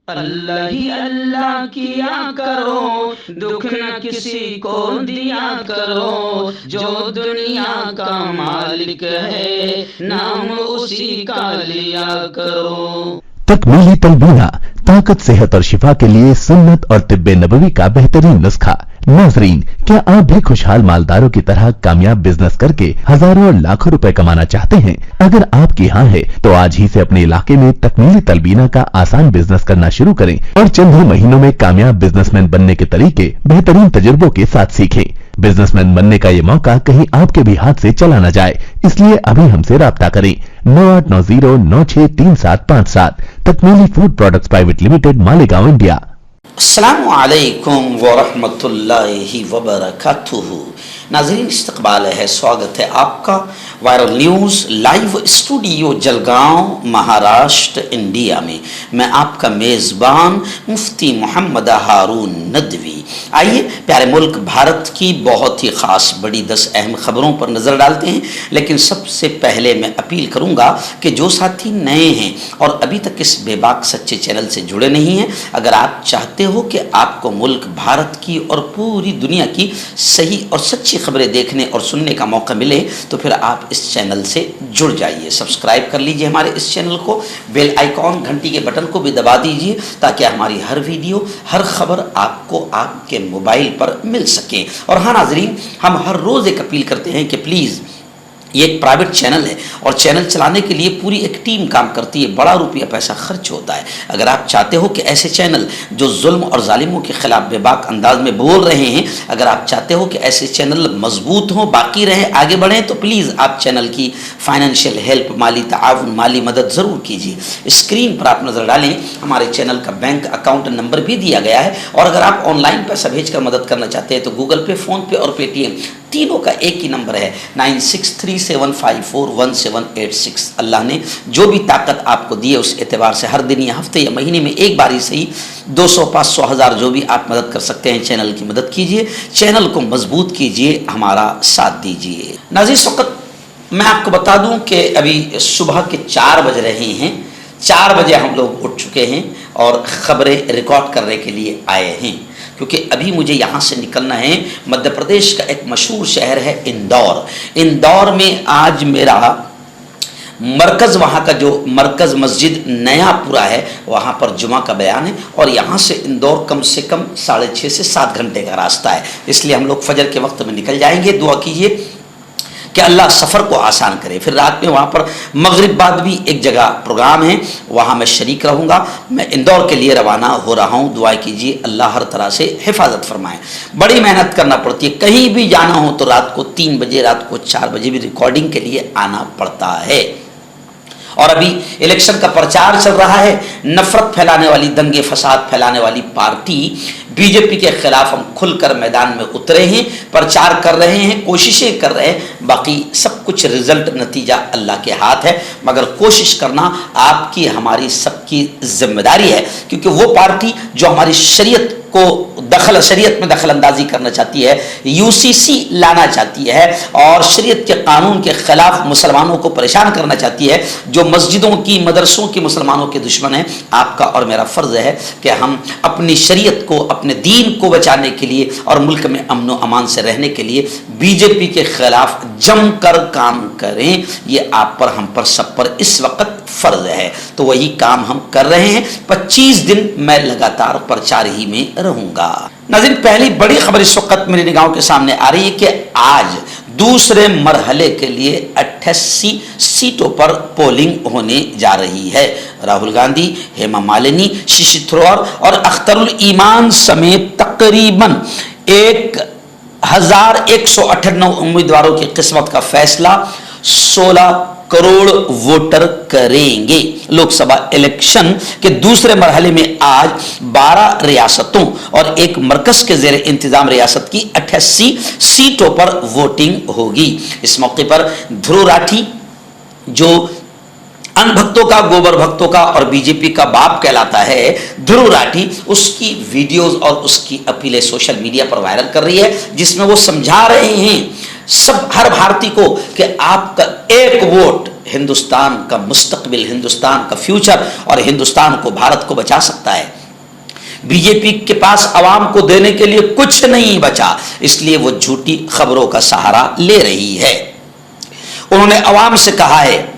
اللہ ہی اللہ کیا کرو، دکھ نہ کسی کو دیا کرو، جو دنیا کا مالک ہے نام اسی کا لیا کرو۔ تکمیلی تلبینہ طاقت، صحت اور شفا کے لیے سنت اور طب نبوی کا بہترین نسخہ۔ ناظرین، کیا آپ بھی خوشحال مالداروں کی طرح کامیاب بزنس کر کے ہزاروں اور لاکھوں روپے کمانا چاہتے ہیں؟ اگر آپ کی ہاں ہے تو آج ہی سے اپنے علاقے میں تکمیلی تلبینہ کا آسان بزنس کرنا شروع کریں اور چند ہی مہینوں میں کامیاب بزنس مین بننے کے طریقے بہترین تجربوں کے ساتھ سیکھیں۔ بزنس مین بننے کا یہ موقع کہیں آپ کے بھی ہاتھ سے چلا نہ جائے، اس لیے ابھی ہم سے رابطہ کریں۔ 9890963757 تکمیلی food products private limited, Malegaon, India. السلام علیکم ورحمۃ اللہ وبرکاتہ۔ ناظرین، استقبال ہے، سواگت ہے آپ کا viral news live studio Jalgaon, Maharashtra, India میں۔ میں آپ کا میزبان مفتی محمد ہارون ندوی۔ آئیے پیارے ملک بھارت کی بہت ہی خاص بڑی 10 اہم خبروں پر نظر ڈالتے ہیں، لیکن سب سے پہلے میں اپیل کروں گا کہ جو ساتھی نئے ہیں اور ابھی تک اس بے باک سچے چینل سے جڑے نہیں ہیں، اگر آپ چاہتے ہو کہ آپ کو ملک بھارت کی اور پوری دنیا کی صحیح اور سچی خبریں دیکھنے اور سننے کا موقع ملے تو پھر آپ اس چینل سے جڑ جائیے۔ سبسکرائب کر لیجئے ہمارے اس چینل کو، بیل آئیکن گھنٹی کے بٹن کو بھی دبا دیجئے تاکہ ہماری ہر ویڈیو، ہر خبر آپ کو آپ کے موبائل پر مل سکے۔ اور ہاں ناظرین، ہم ہر روز ایک اپیل کرتے ہیں کہ پلیز، یہ ایک پرائیویٹ چینل ہے اور چینل چلانے کے لیے پوری ایک ٹیم کام کرتی ہے، بڑا روپیہ پیسہ خرچ ہوتا ہے۔ اگر آپ چاہتے ہو کہ ایسے چینل جو ظلم اور ظالموں کے خلاف بے باک انداز میں بول رہے ہیں، اگر آپ چاہتے ہو کہ ایسے چینل مضبوط ہوں، باقی رہیں، آگے بڑھیں، تو پلیز آپ چینل کی فائنینشیل ہیلپ، مالی تعاون، مالی مدد ضرور کیجیے۔ اسکرین پر آپ نظر ڈالیں، ہمارے چینل کا بینک اکاؤنٹ نمبر بھی دیا گیا ہے، اور اگر آپ آن لائن پیسہ بھیج کر مدد کرنا چاہتے ہیں تو گوگل پے، فون پے اور پے ٹی ایم تینوں کا ایک ہی نمبر ہے، 9637541786۔ اللہ نے جو بھی طاقت آپ کو دی ہے اس اعتبار سے ہر دن یا ہفتے یا مہینے میں ایک باری سے ہی 200، 500، 1000 جو بھی آپ مدد کر سکتے ہیں چینل کی مدد کیجیے، چینل کو مضبوط کیجیے، ہمارا ساتھ دیجیے۔ ناظرین، اس وقت میں آپ کو بتا دوں کہ ابھی صبح کے 4 بج رہے ہیں، 4 بجے ہم لوگ اٹھ چکے ہیں اور خبریں ریکارڈ کرنے کے لیے آئے ہیں، کیونکہ ابھی مجھے یہاں سے نکلنا ہے۔ مدھیہ پردیش کا ایک مشہور شہر ہے اندور۔ اندور میں آج میرا مرکز، وہاں کا جو مرکز مسجد نیا پورا ہے، وہاں پر جمعہ کا بیان ہے، اور یہاں سے اندور کم سے کم 6.5 سے 7 گھنٹے کا راستہ ہے، اس لیے ہم لوگ فجر کے وقت میں نکل جائیں گے۔ دعا کیجیے کہ اللہ سفر کو آسان کرے۔ پھر رات میں وہاں پر مغرب بعد بھی ایک جگہ پروگرام ہے، وہاں میں شریک رہوں گا۔ میں اندور کے لیے روانہ ہو رہا ہوں، دعا کیجیے اللہ ہر طرح سے حفاظت فرمائے۔ بڑی محنت کرنا پڑتی ہے، کہیں بھی جانا ہو تو رات کو 3 بجے، رات کو 4 بجے بھی ریکارڈنگ کے لیے آنا پڑتا ہے۔ اور ابھی الیکشن کا پرچار چل رہا ہے، نفرت پھیلانے والی، دنگے فساد پھیلانے والی پارٹی بی جے پی کے خلاف ہم کھل کر میدان میں اترے ہیں، پرچار کر رہے ہیں، کوششیں کر رہے ہیں، باقی سب کچھ رزلٹ، نتیجہ اللہ کے ہاتھ ہے، مگر کوشش کرنا آپ کی، ہماری سب کی ذمہ داری ہے، کیونکہ وہ پارٹی جو ہماری شریعت کو شریعت میں دخل اندازی کرنا چاہتی ہے، یو سی سی لانا چاہتی ہے اور شریعت کے قانون کے خلاف مسلمانوں کو پریشان کرنا چاہتی ہے، جو مسجدوں کی، مدرسوں کی مسلمانوں کے دشمن ہیں، آپ کا اور میرا فرض ہے کہ ہم اپنی شریعت کو، اپنے دین کو بچانے کے لیے اور ملک میں امن و امان سے رہنے کے لیے بی جے پی کے خلاف جم کر کام کریں۔ یہ آپ پر، ہم پر، سب پر اس وقت فرض ہے، تو وہی کام ہم کر رہے ہیں۔ 25 دن میں لگاتار پرچار ہی میں رہوں گا۔ ناظرین، پہلی بڑی خبر اس وقت میری نگاہوں کے سامنے آ رہی ہے کہ آج دوسرے مرحلے کے لیے 88 سیٹوں پر پولنگ ہونے جا رہی ہے۔ راہل گاندھی، ہیما مالنی، ششی تھرور اور اختر الایمان سمیت تقریباً 1198 امیدواروں کی قسمت کا فیصلہ 16 کروڑ ووٹر کریں گے۔ لوک سبھا الیکشن کے دوسرے مرحلے میں آج 12 ریاستوں اور ایک مرکز کے زیر انتظام ریاست کی 88 سیٹوں پر ووٹنگ ہوگی۔ اس موقع پر دھرو راٹھی، جو ان بھکتوں کا، گوبر بھکتوں کا اور بی جے پی کا باپ کہلاتا ہے، دھرو راٹھی، اس کی ویڈیوز اور اس کی اپیلیں سوشل میڈیا پر وائرل کر رہی ہے، جس میں وہ سمجھا رہے ہیں सब हर भारतीय को कि आपका एक वोट हिंदुस्तान का मुस्तकबिल, हिंदुस्तान का फ्यूचर और हिंदुस्तान को, भारत को बचा सकता है। बीजेपी के पास आवाम को देने के लिए कुछ नहीं बचा, इसलिए वो झूठी खबरों का सहारा ले रही है। उन्होंने आवाम से कहा है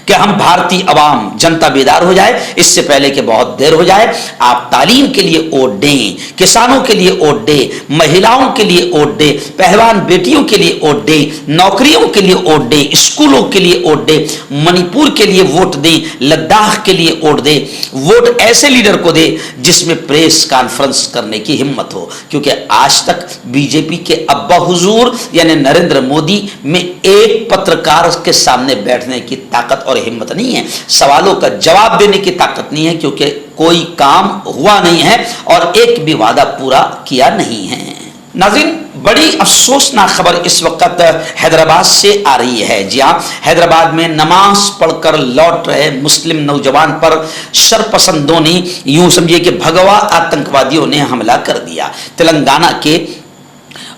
कि हम भारतीय अवाम जनता बेदार हो जाए, इससे पहले कि बहुत देर हो जाए। आप तालीम के लिए वोट दें, किसानों के लिए वोट दें, महिलाओं के लिए वोट दें, पहलवान बेटियों के लिए वोट दें, नौकरियों के लिए वोट दें, स्कूलों के लिए वोट दें, मणिपुर के लिए वोट दें, लद्दाख के लिए वोट दें। वोट ऐसे लीडर को दें जिसमें प्रेस कॉन्फ्रेंस करने की हिम्मत हो, क्योंकि आज तक बीजेपी के अब्बा हुजूर यानी नरेंद्र मोदी में एक पत्रकार के सामने बैठने की ताकत और हिम्मत नहीं है, सवालों का जवाब देने की ताकत नहीं है, क्योंकि कोई काम हुआ नहीं है और एक भी वादा पूरा किया नहीं है। नाज़रीन, बड़ी अफसोसनाक खबर इस वक्त हैदराबाद से आ रही है। जी हाँ, हैदराबाद में नमाज पढ़कर लौट रहे मुस्लिम नौजवान पर शरपसंदों ने, यूं समझिए कि भगवा आतंकवादियों ने हमला कर दिया। तेलंगाना के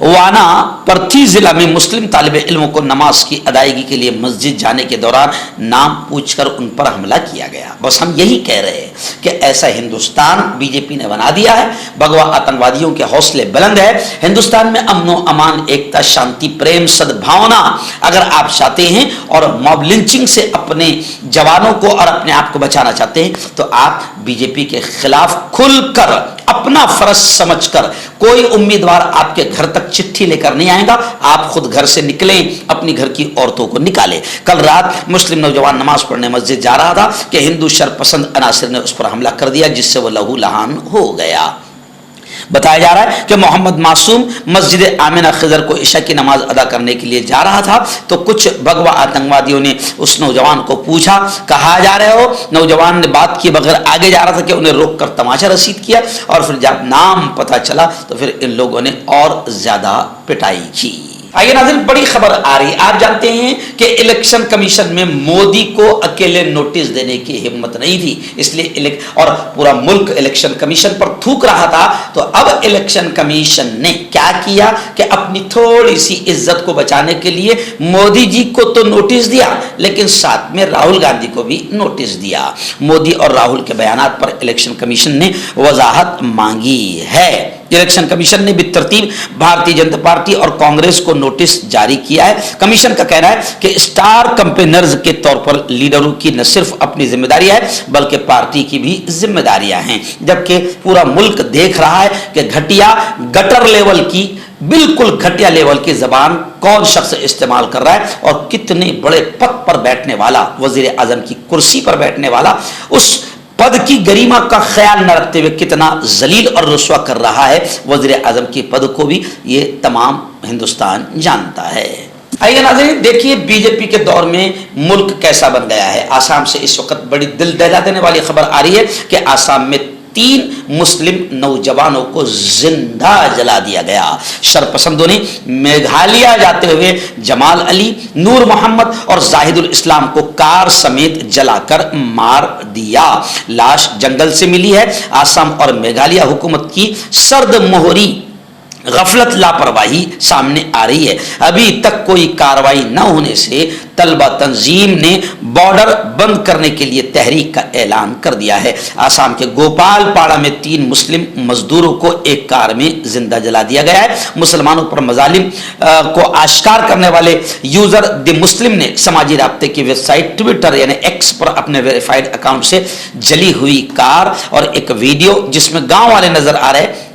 वाना पर्थी जिला में मुस्लिम तालिब इल्मों को नमाज की अदायगी के लिए मस्जिद जाने के दौरान नाम पूछकर उन पर हमला किया गया। बस हम यही कह रहे हैं कि ऐसा हिंदुस्तान बीजेपी ने बना दिया है। भगवा आतंकवादियों के हौसले बुलंद है। हिंदुस्तान में अमन व अमान, एकता, शांति, प्रेम, सद्भावना अगर आप चाहते हैं और मॉब लिंचिंग से अपने जवानों को और अपने आप को बचाना चाहते हैं, तो आप बीजेपी के खिलाफ खुलकर अपना फर्ज समझकर, कोई उम्मीदवार आपके घर तक चिट्ठी लेकर नहीं आएगा, आप खुद घर से निकलें, अपनी घर की औरतों को निकालें। कल रात मुस्लिम नौजवान नमाज पढ़ने मस्जिद जा रहा था कि हिंदू शरपसंद अनासिर ने उस पर हमला कर दिया, जिससे वो लहू लहान हो गया। बताया जा रहा है कि मोहम्मद मासूम मस्जिद आमिना खिजर को इशा की नमाज अदा करने के लिए जा रहा था, तो कुछ भगवा आतंकवादियों ने उस नौजवान को पूछा, कहाँ जा रहे हो? नौजवान ने बात किए बगैर आगे जा रहा था कि उन्हें रोककर तमाचा रसीद किया, और फिर जब नाम पता चला तो फिर इन लोगों ने और ज्यादा पिटाई की। आइए नाज़रीन, बड़ी खबर आ रही है। आप जानते हैं कि इलेक्शन कमीशन में मोदी को अकेले नोटिस देने की हिम्मत नहीं थी, इसलिए और पूरा मुल्क इलेक्शन कमीशन पर थूक रहा था। तो अब इलेक्शन कमीशन ने क्या किया कि अपनी थोड़ी सी इज्जत को बचाने के लिए मोदी जी को तो नोटिस दिया, लेकिन साथ में राहुल गांधी को भी नोटिस दिया। मोदी और राहुल के बयानात पर इलेक्शन कमीशन ने वजाहत मांगी है। इलेक्शन कमीशन ने बेतरतीब भारतीय जनता पार्टी और कांग्रेस को नोटिस जारी किया है। कमीशन का कहना है कि स्टार कैंपेनर्स के तौर पर लीडरों की न सिर्फ अपनी जिम्मेदारी है, बल्कि पार्टी की भी जिम्मेदारियां हैं। जबकि पूरा मुल्क देख रहा है कि घटिया, गटर लेवल की, बिल्कुल घटिया लेवल की जबान कौन शख्स इस्तेमाल कर रहा है, और कितने बड़े पद पर बैठने वाला, वजीर आजम की कुर्सी पर बैठने वाला, उस पद की गरिमा का ख्याल न रखते हुए कितना जलील और रुस्वा कर रहा है वजीर आजम की पद को भी ये तमाम हिंदुस्तान जानता है। आइए नाज़रीन, देखिए बीजेपी के दौर में मुल्क कैसा बन गया है। आसाम से इस वक्त बड़ी दिल दहला देने वाली खबर आ रही है कि आसाम में 3 मुस्लिम नौजवानों को जिंदा जला दिया गया। शरपसंदों ने मेघालय जाते हुए जमाल अली, नूर मोहम्मद और जाहिदुल इस्लाम को कार समेत जलाकर मार दिया। लाश जंगल से मिली है। आसाम और मेघालय हुकूमत की सर्द मोहरी गफलत, लापरवाही सामने आ रही है। अभी तक कोई कार्रवाई न होने से तलबा तंजीम ने बॉर्डर बंद करने के लिए तहरीक का ऐलान कर दिया है। आसाम के गोपालपाड़ा में 3 मुस्लिम मजदूरों को एक कार में जिंदा जला दिया गया है। मुसलमानों पर मजालिम को आश्कार करने वाले यूजर द मुस्लिम ने समाजी राब्ते की वेबसाइट ट्विटर यानी एक्स पर अपने वेरीफाइड अकाउंट से जली हुई कार और एक वीडियो जिसमें गांव वाले नजर आ रहे,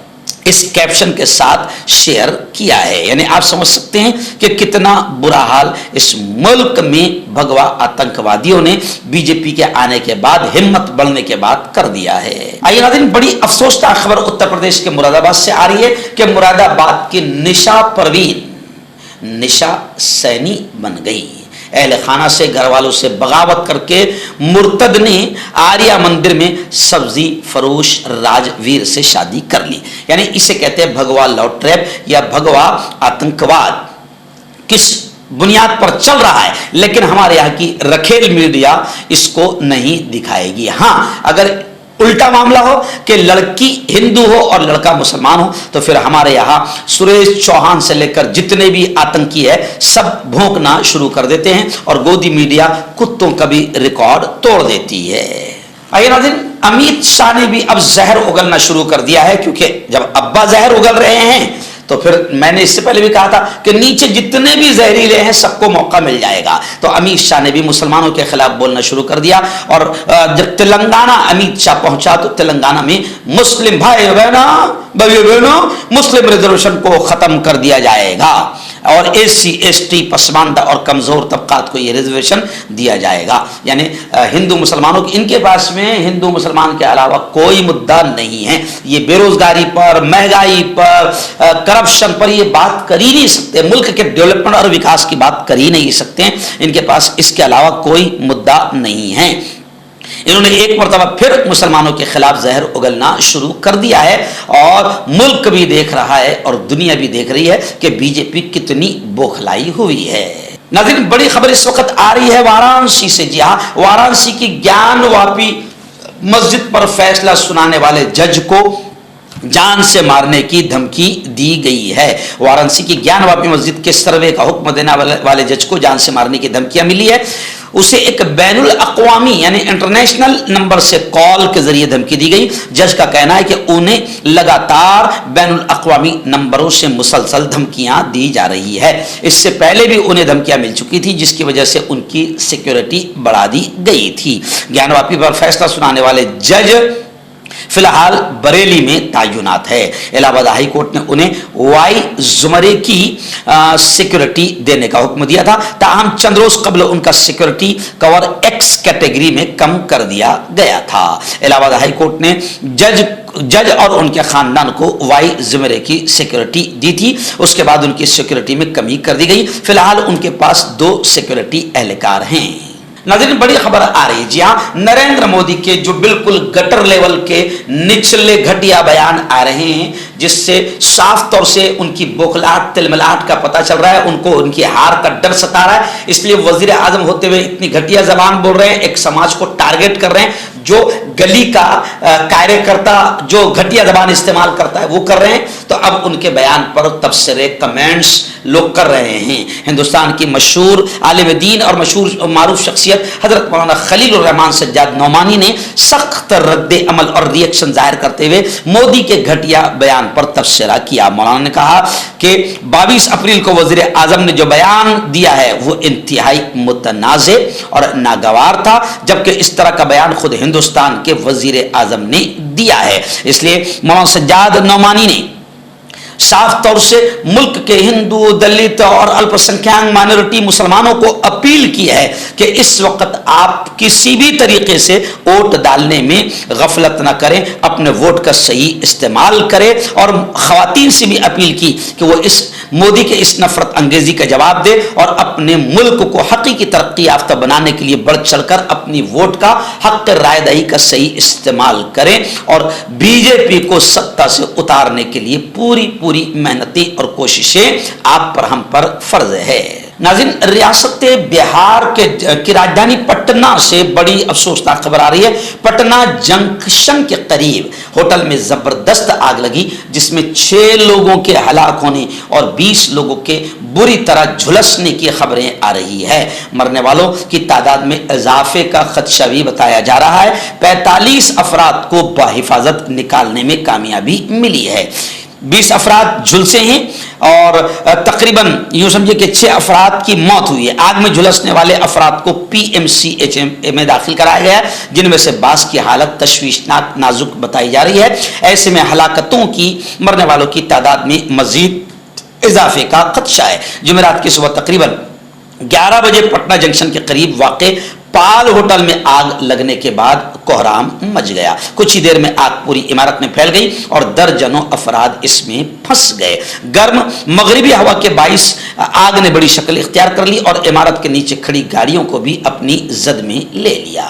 इस कैप्शन के साथ शेयर किया है। यानी आप समझ सकते हैं कि कितना बुरा हाल इस मुल्क में भगवा आतंकवादियों ने बीजेपी के आने के बाद, हिम्मत बढ़ने के बाद कर दिया है। आइए नाज़रीन, बड़ी अफसोसनाक खबर उत्तर प्रदेश के मुरादाबाद से आ रही है कि मुरादाबाद की निशा परवीन निशा सैनी बन गई। अहले खाना से, घर वालों से बगावत करके मुर्तद ने आर्या मंदिर में सब्जी फरोश राजवीर से शादी कर ली। यानी इसे कहते हैं भगवा लव ट्रैप या भगवा आतंकवाद। किस बुनियाद पर चल रहा है, लेकिन हमारे यहाँ की रखेल मीडिया इसको नहीं दिखाएगी। हाँ, अगर उल्टा मामला हो कि लड़की हिंदू हो और लड़का मुसलमान हो, तो फिर हमारे यहाँ सुरेश चौहान से लेकर जितने भी आतंकी है सब भौंकना शुरू कर देते हैं और गोदी मीडिया कुत्तों का भी रिकॉर्ड तोड़ देती है। आइए नाज़रीन, अमित शाह ने भी अब जहर उगलना शुरू कर दिया है, क्योंकि जब अब्बा जहर उगल रहे हैं तो फिर मैंने इससे पहले भी कहा था कि नीचे जितने भी जहरीले हैं सबको मौका मिल जाएगा। तो अमित शाह ने भी मुसलमानों के खिलाफ बोलना शुरू कर दिया और जब तेलंगाना अमित शाह पहुंचा तो तेलंगाना में मुस्लिम भाई बहनों मुस्लिम रिजर्वेशन को खत्म कर दिया जाएगा और एससी एसटी पसमानदा और कमजोर तबकात को ये रिजर्वेशन दिया जाएगा। यानी हिंदू मुसलमानों की, इनके पास में हिंदू मुसलमान के अलावा कोई मुद्दा नहीं है। ये बेरोजगारी पर, महंगाई पर, करप्शन पर ये बात कर ही नहीं सकते, मुल्क के डेवलपमेंट और विकास की बात कर ही नहीं सकते। इनके पास इसके अलावा कोई मुद्दा नहीं है। इन्होंने एक मरतबा फिर मुसलमानों के खिलाफ जहर उगलना शुरू कर दिया है और मुल्क भी देख रहा है और दुनिया भी देख रही है कि बीजेपी कितनी बौखलाई हुई है। नाज़रीन, बड़ी खबर इस वक्त आ रही है वाराणसी से। जी हाँ, वाराणसी की ज्ञानवापी मस्जिद पर फैसला सुनाने वाले जज को जान से मारने की धमकी दी गई है। वाराणसी की ज्ञानवापी मस्जिद के सर्वे का हुक्म देने वाले जज को जान से मारने की धमकियां मिली है। उसे एक बैनुल अक़वामी यानी इंटरनेशनल नंबर से कॉल के जरिए धमकी दी गई। जज का कहना है कि उन्हें लगातार बैनुल अक़वामी नंबरों से मुसलसल धमकियां दी जा रही है। इससे पहले भी उन्हें धमकियां मिल चुकी थी, जिसकी वजह से उनकी सिक्योरिटी बढ़ा दी गई थी। ज्ञानवापी पर फैसला सुनाने वाले जज फिलहाल बरेली में तैनात है। इलाहाबाद हाई कोर्ट ने उन्हें वाई जुमरे की सिक्योरिटी देने का हुक्म दिया था, ताहम चंद रोज कबल उनका सिक्योरिटी कवर एक्स कैटेगरी में कम कर दिया गया था। इलाहाबाद हाई कोर्ट ने जज और उनके खानदान को वाई जुमरे की सिक्योरिटी दी थी। उसके बाद उनकी सिक्योरिटी में कमी कर दी गई। फिलहाल उनके पास 2 सिक्योरिटी एहलकार हैं। नाज़रीन, बड़ी खबर आ रही है। जी हाँ, नरेंद्र मोदी के जो बिल्कुल गटर लेवल के निचले घटिया बयान आ रहे हैं, जिससे साफ तौर से उनकी बौखलाहट तिलमिलाहट का पता चल रहा है, उनको उनकी हार का डर सता रहा है। इसलिए वजीर आजम होते हुए इतनी घटिया जबान बोल रहे हैं, एक समाज को टारगेट कर रहे हैं। जो गली का कार्यकर्ता जो घटिया जबान इस्तेमाल करता है वो कर रहे हैं। तो अब उनके बयान पर तबसरे कमेंट्स लोग कर रहे हैं। हिंदुस्तान की मशहूर आलिम दीन और मशहूर मारूफ शख्सियत हजरत मौलाना खलील उर रहमान सज्जाद नौमानी ने सख्त रद्द अमल और रिएक्शन जाहिर करते हुए मोदी के घटिया बयान पर तबसरा किया। मौलाना ने कहा कि 22 अप्रैल को वजीर आजम ने जो बयान दिया है वो इंतहाई मुतनाज़े और नागवार था, जबकि इस तरह का बयान खुद हिंदुस्तान के वजीर आजम ने दिया है। इसलिए मौलाना सज्जाद नौमानी ने साफ तौर से मुल्क के हिंदू, दलित और अल्पसंख्यक माइनॉरिटी मुसलमानों को अपील की है कि इस वक्त आप किसी भी तरीके से वोट डालने में गफलत न करें, अपने वोट का सही इस्तेमाल करें। और खवातीन से भी अपील की कि वो इस मोदी के इस नफरत अंगेजी का जवाब दे और अपने मुल्क को हकीकी तरक्की याफ्ता बनाने के लिए बढ़ चढ़कर अपनी वोट का हक राय दही का सही इस्तेमाल करें और बीजेपी को सत्ता से उतारने के लिए पूरी मेहनतें और कोशिशें आप पर हम पर फर्ज है। नाज़रीन, रियासत बिहार की राजधानी पटना से बड़ी अफसोसनाक खबर आ रही है। पटना जंक्शन के करीब होटल में जबरदस्त आग लगी, जिसमें 6 लोगों के हलाक होने और 20 लोगों के बुरी तरह झुलसने की खबरें आ रही है। मरने वालों की तादाद में इजाफे का खदशा भी बताया जा रहा है। 45 अफराद को बाहिफाजत निकालने में कामयाबी मिली है। 20 अफराद झुलसे हैं और तकरीबन यूं समझिए कि 6 अफराद की मौत हुई है। आग में झुलसने वाले अफराद को PMCH में दाखिल कराया गया है, जिनमें से 22 की हालत तशवीशनाक नाजुक बताई जा रही है। ऐसे में हलाकतों की, मरने वालों की तादाद में मजीद इजाफे का खदशा है। जुमेरात की सुबह तकरीबन 11 बजे पटना जंक्शन के करीब वाक़े पाल होटल में आग लगने के बाद कोहराम मच गया। कुछ ही देर में आग पूरी इमारत में फैल गई और दर्जनों अफराद इसमें फंस गए। गर्म मगरिबी हवा के बाइस आग ने बड़ी शक्ल इख्तियार कर ली और इमारत के नीचे खड़ी गाड़ियों को भी अपनी जद में ले लिया।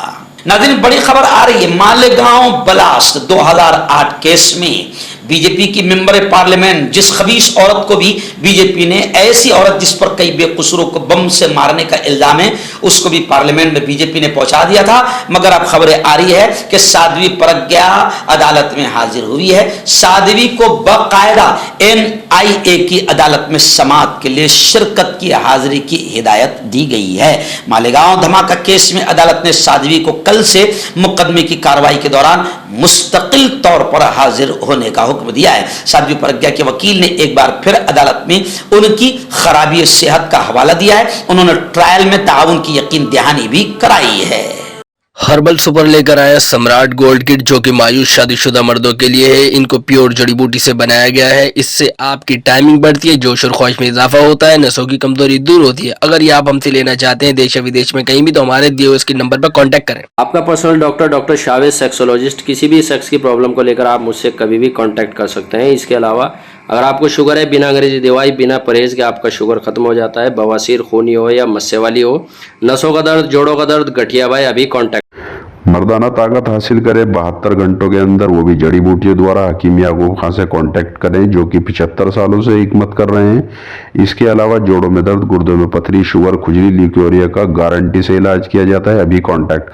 नाज़रीन, बड़ी खबर आ रही है। मालेगांव ब्लास्ट 2008 केस में बीजेपी की मेंबर पार्लियामेंट जिस खबीस औरत को भी बीजेपी ने, ऐसी औरत जिस पर कई बेकसूरों को बम से मारने का इल्जाम है, उसको भी पार्लियामेंट में बीजेपी ने पहुंचा दिया था। मगर अब खबरें आ रही है कि साध्वी प्रज्ञा अदालत में हाजिर हुई है। साध्वी को बाकायदा NIA की अदालत में समाअत के लिए शिरकत की हाजिरी की हिदायत दी गई है। मालेगांव धमाका केस में अदालत ने साध्वी को कल से मुकदमे की कार्रवाई के दौरान मुस्तकिल तौर पर हाजिर होने का हुक्म दिया है। साध्वी प्रज्ञा के वकील ने एक बार फिर अदालत में उनकी खराबी सेहत का हवाला दिया है। उन्होंने ट्रायल में ताउन की यकीन दहानी भी कराई है। हर्बल सुपर लेकर आया सम्राट गोल्ड किट, जो कि मायूस शादीशुदा मर्दों के लिए है। इनको प्योर जड़ी बूटी से बनाया गया है। इससे आपकी टाइमिंग बढ़ती है, जोश और ख्वाहिश में इजाफा होता है, नसों की कमजोरी दूर होती है। अगर ये आप हमसे लेना चाहते हैं देश या विदेश में कहीं भी, तो हमारे दिए हुए इसके नंबर पर कांटेक्ट करें। आपका पर्सनल डॉक्टर शावेज सेक्सोलॉजिस्ट, किसी भी सेक्स की प्रॉब्लम को लेकर आप मुझसे कभी भी कांटेक्ट कर सकते हैं। इसके अलावा अगर आपको शुगर है, बिना अंग्रेजी दवाई, बिना परहेज के आपका शुगर खत्म हो जाता है, बवासीर, खूनी हो या मस्से वाली हो, नसों का दर्द, जोड़ों का दर्द, गठिया भाई, अभी कांटेक्ट। मर्दाना ताकत हासिल करें 72 घंटों के अंदर, वो भी जड़ी बूटियों द्वारा। हकीम याकूब खान से कांटेक्ट करें, जो कि 75 सालों से हिकमत कर रहे हैं। इसके अलावा जोड़ों में दर्द, गुर्दों में पथरी, शुगर, खुजली, ल्यूकेरिया का गारंटी से इलाज किया जाता है। अभी कांटेक्ट